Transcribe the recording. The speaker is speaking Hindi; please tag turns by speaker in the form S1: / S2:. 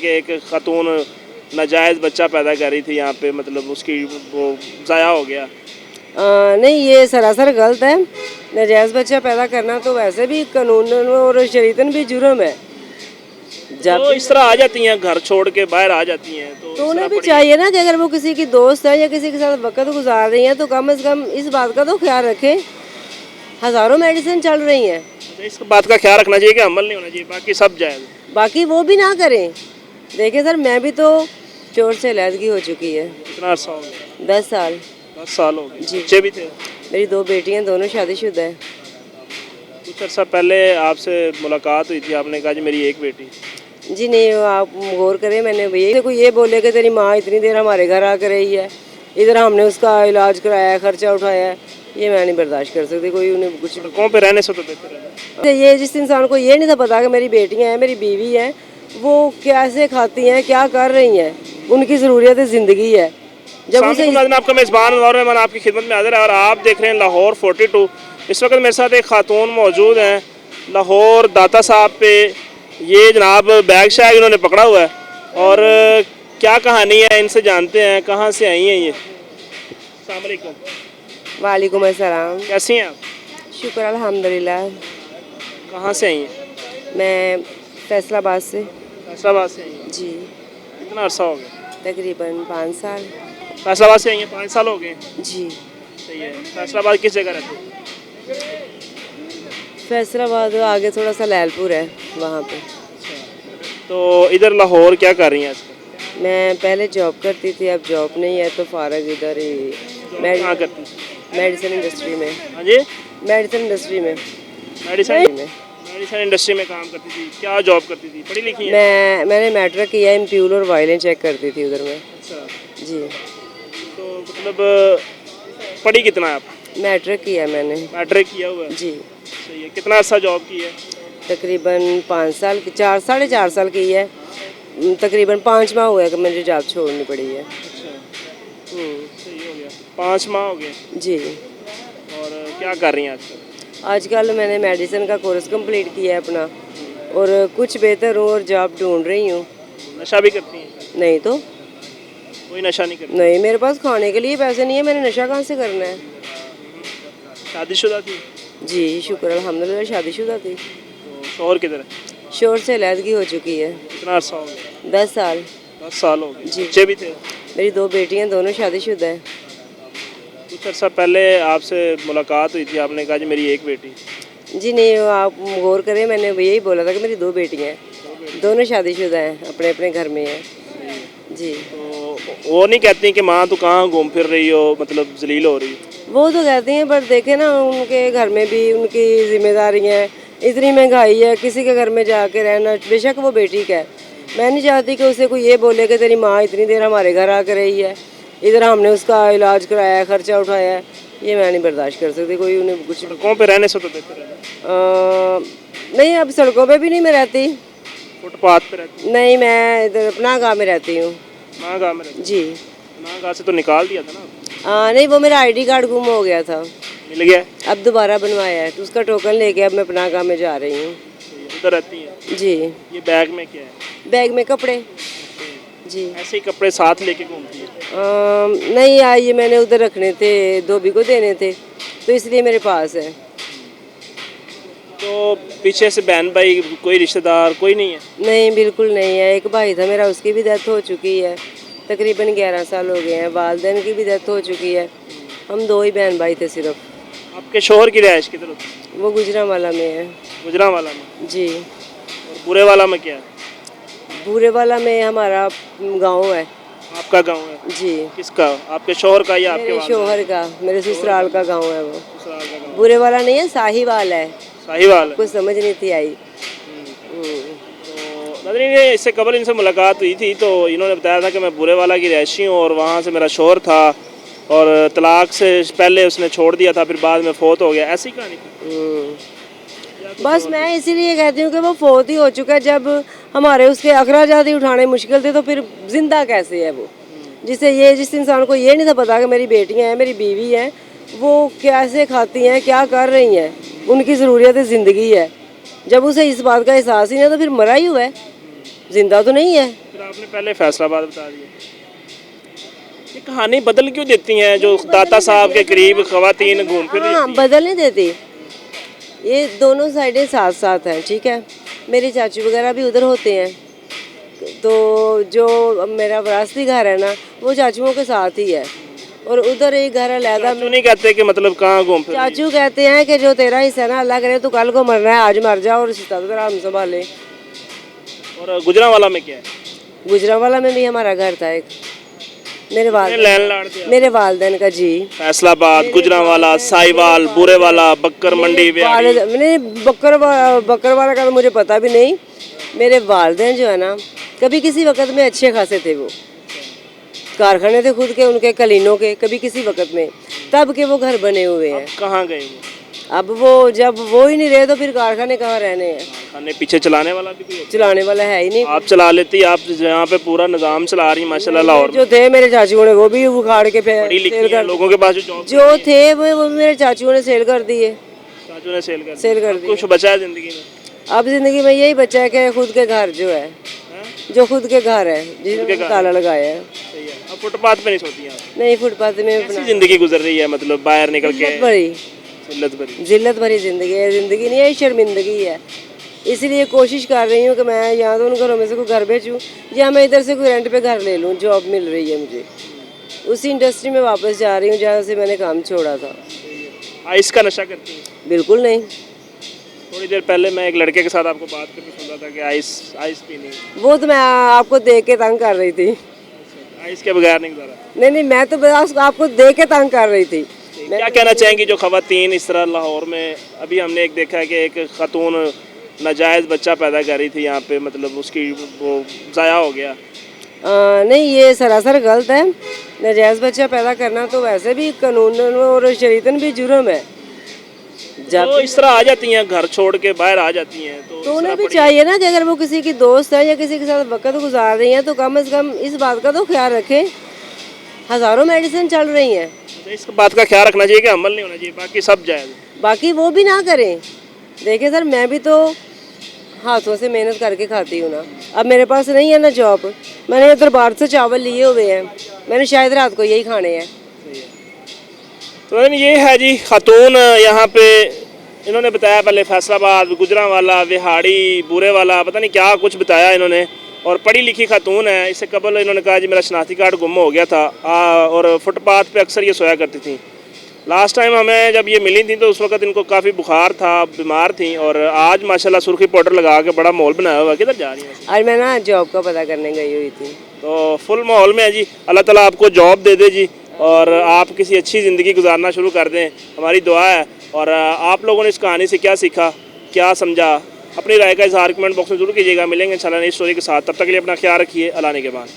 S1: कि एक खातून नाजायज़ बच्चा पैदा कर रही थी यहाँ पे, मतलब उसकी वो ज़ाया हो गया।
S2: नहीं, ये सरासर गलत है। नाजायज़ बच्चा पैदा करना तो वैसे भी कानूनन और शरीयतन भी जुर्म है। जब
S1: तो इस तरह आ जाती हैं, घर छोड़ के बाहर आ जाती हैं, तो
S2: उन्हें भी चाहिए ना कि अगर वो किसी की दोस्त है या किसी के साथ वक्त गुजार रही हैं तो कम से कम इस बात का तो ख्याल रखें। हज़ारों मेडिसिन चल रही हैं,
S1: इस बात का ख्याल रखना चाहिए कि अमल नहीं होना चाहिए, बाकी सब जायज़।
S2: बाकी वो भी ना करें। देखिए सर, मैं भी तो चोट से अलहदगी हो चुकी है।
S1: कितना अर्सा हो गया?
S2: 10 साल।
S1: 10 साल हो गए।
S2: जी।
S1: बच्चे भी थे?
S2: मेरी 2 बेटियां, दोनों शादीशुदा है।
S1: कुछ अर्सा पहले आपसे मुलाकात हुई थी, आपने कहा जी मेरी एक बेटी।
S2: जी नहीं, आप गौर करें, मैंने भैया कोई ये बोले कि तेरी माँ इतनी देर हमारे घर आकर रही है, इधर हमने उसका इलाज कराया, खर्चा उठाया है, ये मैं नहीं बर्दाश्त कर सकती। कोई उन्हें कुछ
S1: सड़कों पे रहने से तो बेहतर है।
S2: ये जिस इंसान को ये नहीं था पता कि मेरी बेटियां हैं, मेरी बीवी है, वो कैसे खाती हैं, क्या कर रही हैं, उनकी ज़रूरियत ज़िंदगी है। जब उसे
S1: आपका मेज़बान और मैं आपकी खिदमत में हाजिर है और आप देख रहे हैं लाहौर 42। इस वक्त मेरे साथ एक खातून मौजूद हैं लाहौर दाता साहब पे। ये जनाब बैग शैग इन्होंने पकड़ा हुआ है और क्या कहानी है इनसे जानते हैं, कहाँ से आई हैं ये। अस्सलाम वालेकुम।
S2: वालेकुम अस्सलाम।
S1: कैसी हैं आप?
S2: शुक्र अल्हम्दुलिल्लाह।
S1: कहाँ से आई हैं?
S2: मैं फैसलाबाद से।
S1: फैसलाबाद से आई हैं?
S2: जी।
S1: कितना अर्सा हो गया?
S2: तकरीबन 5 साल।
S1: फैसलाबाद से आई हैं, 5 साल हो गए।
S2: जी।
S1: सही है। फैसलाबाद किस जगह रहते हैं?
S2: फैसलाबाद आगे थोड़ा सा लैलपुर है, वहाँ पे।
S1: तो इधर लाहौर क्या कर रही हैं आजकल?
S2: मैं पहले जॉब करती थी, अब जॉब नहीं है तो फारग इधर ही
S1: कहाँ करती थी?
S2: मेडिसिन इंडस्ट्री में।
S1: हाँ जी,
S2: मेडिसिन इंडस्ट्री में।
S1: मेडिसिन इंडस्ट्री में काम करती थी। क्या जॉब करती थी? पढ़ी लिखी हैं?
S2: मैंने मैट्रिक किया, इम्प्यूल और वायलें चेक करती थी उधर में।
S1: अच्छा,
S2: जी।
S1: तो मतलब पढ़ी कितना है आप?
S2: मैट्रिक किया मैंने।
S1: मैट्रिक किया हुआ है?
S2: जी।
S1: सही है। कितना अच्छा जॉब की है?
S2: तकरीबन 5 साल की, 4 साढ़े 4 साल की है। तकरीबन 5 माह हुआ है कि मुझे जॉब छोड़नी पड़ी है।
S1: अच्छा, सही हो गया। 5 माह हो गए।
S2: जी।
S1: और क्या कर रही हैं आजकल?
S2: आजकल मैंने मेडिसिन का कोर्स कंप्लीट किया है अपना, और कुछ बेहतर हूँ और जॉब ढूंढ रही हूँ।
S1: नशा भी करती हैं?
S2: नहीं तो
S1: कोई नशा नहीं करती?
S2: नहीं, मेरे पास खाने के लिए पैसे नहीं है, मैंने नशा कहाँ से करना है।
S1: शादीशुदा थी?
S2: जी शुक्र अल्हम्दुलिल्लाह, शादीशुदा थी।
S1: तो शोहर किधर है?
S2: शोर से अलहदगी हो चुकी है।
S1: कितना अर्सा हो गया?
S2: 10 साल।
S1: 10 साल हो गए।
S2: जी।
S1: बच्चे भी थे?
S2: मेरी 2 बेटियां, दोनों शादीशुदा है।
S1: कुछ अर्सा पहले आपसे मुलाकात हुई थी, आपने कहा जी मेरी एक बेटी।
S2: जी नहीं, आप गौर करें, मैंने यही बोला था कि मेरी 2 बेटियां हैं, दोनों शादीशुदा हैं, अपने अपने घर में हैं। जी।
S1: तो वो नहीं कहती कि माँ तू कहाँ घूम फिर रही हो, मतलब जलील हो रही हो?
S2: वो तो कहती हैं, पर देखे ना उनके घर में भी उनकी जिम्मेदारी है, इतनी महंगाई है, किसी के घर में जाके रहना, बेशक वो बेटी का है। मैं नहीं चाहती कि उसे कोई ये बोले कि तेरी माँ इतनी देर हमारे घर आकर रही है, इधर हमने उसका इलाज कराया, खर्चा उठाया है, ये मैं नहीं बर्दाश्त कर सकती। कोई उन्हें कुछ
S1: सड़कों पे रहने से तो बेहतर है।
S2: नहीं, अब सड़कों पे भी नहीं मैं रहती।
S1: फुटपाथ पे रहती?
S2: नहीं, मैं इधर अपना गाँव में रहती हूँ।
S1: नागाह में रहती?
S2: जी।
S1: नागाह से तो निकाल दिया था ना?
S2: नहीं, वो मेरा आईडी कार्ड गुम हो गया था,
S1: मिल गया?
S2: अब दोबारा बनवाया है, तो उसका टोकन लेके अब मैं अपना गाँव में जा रही हूँ।
S1: उधर रहती है?
S2: जी।
S1: ये बैग में क्या है?
S2: बैग में कपड़े। जी।
S1: ऐसे ही कपड़े साथ लेके घूमती है?
S2: नहीं, ये मैंने उधर रखने थे, धोबी को देने थे, तो इसलिए मेरे पास है।
S1: तो पीछे से बहन भाई कोई रिश्तेदार कोई नहीं है?
S2: नहीं, बिल्कुल नहीं है। एक भाई था मेरा, उसकी भी डेथ हो चुकी है, तकरीबन 11 साल हो गए हैं। वालिदैन की भी डेथ हो चुकी है। हम 2 ही बहन भाई थे सिर्फ।
S1: आपके शोहर की रिहाइश किधर होती है?
S2: वो गुजरांवाला में है।
S1: गुजरांवाला में?
S2: जी।
S1: और बुरेवाला में क्या है?
S2: बुरेवाला में हमारा गांव है।
S1: आपका गांव है?
S2: जी।
S1: किसका? आपके शोहर का या आपके
S2: मेरे
S1: वालिद?
S2: शोहर का, मेरे ससुराल का गांव है वो।
S1: ससुराल का गांव?
S2: बुरेवाला नहीं है, साहिवाल है।
S1: साहिवाल है?
S2: कुछ समझ नहीं थी आई।
S1: तो नाज़रीन, इससे कबल इनसे मुलाकात हुई थी तो इन्होंने बताया था कि मैं बुरेवाला की रिहायशी हूँ और वहाँ से मेरा शोहर था और तलाक से पहले उसने छोड़ दिया था, फिर बाद में फौत हो गया। ऐसी कहानी थी?
S2: बस मैं इसीलिए कहती हूँ कि वो फौत ही हो चुका है। जब हमारे उसके अखराजात ही उठाने मुश्किल थे तो फिर जिंदा कैसे है वो, जिस इंसान को ये नहीं था पता कि मेरी बेटियां हैं, मेरी बीवी है, वो कैसे खाती हैं, क्या कर रही हैं, उनकी ज़रूरियत ज़िंदगी है। जब उसे इस बात का एहसास ही नहीं तो फिर मरा ही हुआ है, जिंदा तो नहीं है।
S1: फिर आपने पहले फैसलाबाद बता दिया। ये कहानी बदल क्यों देती हैं जो दाता साहब के करीब खवातीन घूम फिर रही
S2: हाँ,
S1: थी?
S2: बदल नहीं देती। ये दोनों साइडें साथ साथ हैं, ठीक है। मेरे चाचू वगैरह भी उधर होते हैं, तो जो मेरा विरासती घर है ना वो चाचुओं के साथ ही है, और उधर एक घर अलहदा।
S1: चाचू नहीं कहते कि मतलब कहाँ घूम फिर रही है?
S2: चाचू कहते हैं कि जो तेरा हिस्सा है ना, अल्लाह करे तो कल को मरना है, आज मर जाओ और रिश्ता तेरा हम संभाले।
S1: और गुजरांवाला में क्या है?
S2: गुजरांवाला में भी हमारा घर था एक, मेरे वाल
S1: लैंडलॉर्ड थे आप?
S2: मेरे वालदेन का जी।
S1: फैसलाबाद, गुजरांवाला, साहिवाल, बुरेवाला, बक्कर मंडी, व्याड़ी।
S2: मैंने बकर वाला का तो मुझे पता भी नहीं। मेरे वालदेन जो है ना, कभी किसी वक्त में अच्छे खासे थे, वो कारखाने थे खुद के उनके कलीनों के, कभी किसी वक्त में, तब के वो घर बने हुए हैं।
S1: कहाँ गए वो?
S2: अब वो जब वो ही नहीं रहे तो फिर कारखाने कहाँ रहने हैं।
S1: खाने पीछे चलाने वाला भी कोई होता
S2: चलाने वाला है ही नहीं।
S1: है? आप चला लेती, आप यहाँ पे पूरा निजाम चला रही माशाल्लाह। लाहौर
S2: जो थे मेरे चाचुओं ने वो भी उखाड़ के
S1: पढ़ी लिखी
S2: सेल
S1: हैं,
S2: कर,
S1: लोगों के पास जो जॉब
S2: जो थे वो मेरे चाचुओं ने सेल कर दिए।
S1: चाचू ने सेल कर
S2: सेल कर
S1: दी।
S2: दी।
S1: कुछ बचा है जिंदगी में?
S2: अब जिंदगी में यही बचा है कि खुद के घर जो है,
S1: हैं?
S2: जो खुद के घर है जिसमें ताला लगाया है।
S1: सही है। अब फुटपाथ पे नहीं सोती हैं आप?
S2: नहीं, फुटपाथ में
S1: कैसी जिंदगी गुजर रही है, मतलब बाहर निकल के?
S2: जिल्लत भरी
S1: जिल्लत भरी।
S2: जिंदगी है। जिंदगी नहीं है, शर्मिंदगी है। इसलिए कोशिश कर रही हूँ कि मैं या तो उन घरों में से कोई घर बेचूँ, या मैं इधर से कोई रेंट पे घर ले लूँ। जॉब मिल रही है मुझे, उसी इंडस्ट्री में वापस जा रही हूँ जहाँ से मैंने काम छोड़ा था।
S1: आइस का नशा करती हैं?
S2: बिल्कुल नहीं।
S1: थोड़ी देर पहले मैं एक लड़के के साथ आपको बात करके सुन रहा था कि आइस आइस पीनी है।
S2: वो तो मैं आपको देख के तंग कर रही थी।
S1: आइस के बगैर नहीं गुजारा?
S2: नहीं, मैं तो बस आपको देख के तंग कर रही थी।
S1: क्या कहना चाहेंगी जो खवातीन इस तरह लाहौर में, अभी हमने एक देखा है कि एक खातून नाजायज़ बच्चा पैदा कर रही थी यहाँ पे, मतलब उसकी वो ज़ाया हो गया।
S2: नहीं, ये सरासर गलत है। नाजायज़ बच्चा पैदा करना तो वैसे भी कानून और शरीयतन भी जुर्म है।
S1: जब तो इस तरह आ जाती हैं, घर छोड़ के बाहर आ जाती हैं, तो
S2: उन्हें भी चाहिए ना कि अगर वो किसी की दोस्त है या किसी के साथ वक्त गुजार रही हैं तो कम से कम इस बात का तो ख्याल रखें। हज़ारों मेडिसिन चल रही हैं,
S1: इस बात का ख्याल रखना चाहिए कि अमल नहीं होना चाहिए, बाकी सब जायज़।
S2: बाकी वो भी ना करें। देखिए सर, मैं भी तो हाथों से मेहनत करके खाती हूँ ना। अब मेरे पास नहीं है ना जॉब, मैंने दरबार से चावल लिए हुए हैं, मैंने शायद रात को यही खाने हैं।
S1: तो ये है जी खातून यहाँ पे, इन्होंने बताया पहले फैसलाबाद, गुजरांवाला, विहाड़ी, बुरेवाला, पता नहीं क्या कुछ बताया इन्होंने, और पढ़ी लिखी खातून है। इससे कबल इन्होंने कहा जी मेरा शनाख्ती कार्ड गुम हो गया था, और फुटपाथ पे अक्सर ये सोया करती थी। लास्ट टाइम हमें जब ये मिली थी तो उस वक्त इनको काफ़ी बुखार था, बीमार थी, और आज माशाल्लाह सुर्खी पाउडर लगा के बड़ा माहौल बनाया हुआ है। किधर जा रही हैं?
S2: आज मैं ना जॉब का पता करने गई हुई थी।
S1: तो फुल माहौल में है जी। अल्लाह ताला आपको जॉब दे दे जी, और आप किसी अच्छी ज़िंदगी गुजारना शुरू कर दें, हमारी दुआ है। और आप लोगों ने इस कहानी से क्या सीखा, क्या समझा, अपनी राय का इजहार कमेंट बॉक्स में जरूर कीजिएगा। मिलेंगे इंशाल्लाह नई स्टोरी के साथ, तब तक के लिए अपना ख्याल रखिए। अल्लाह ने के बाद।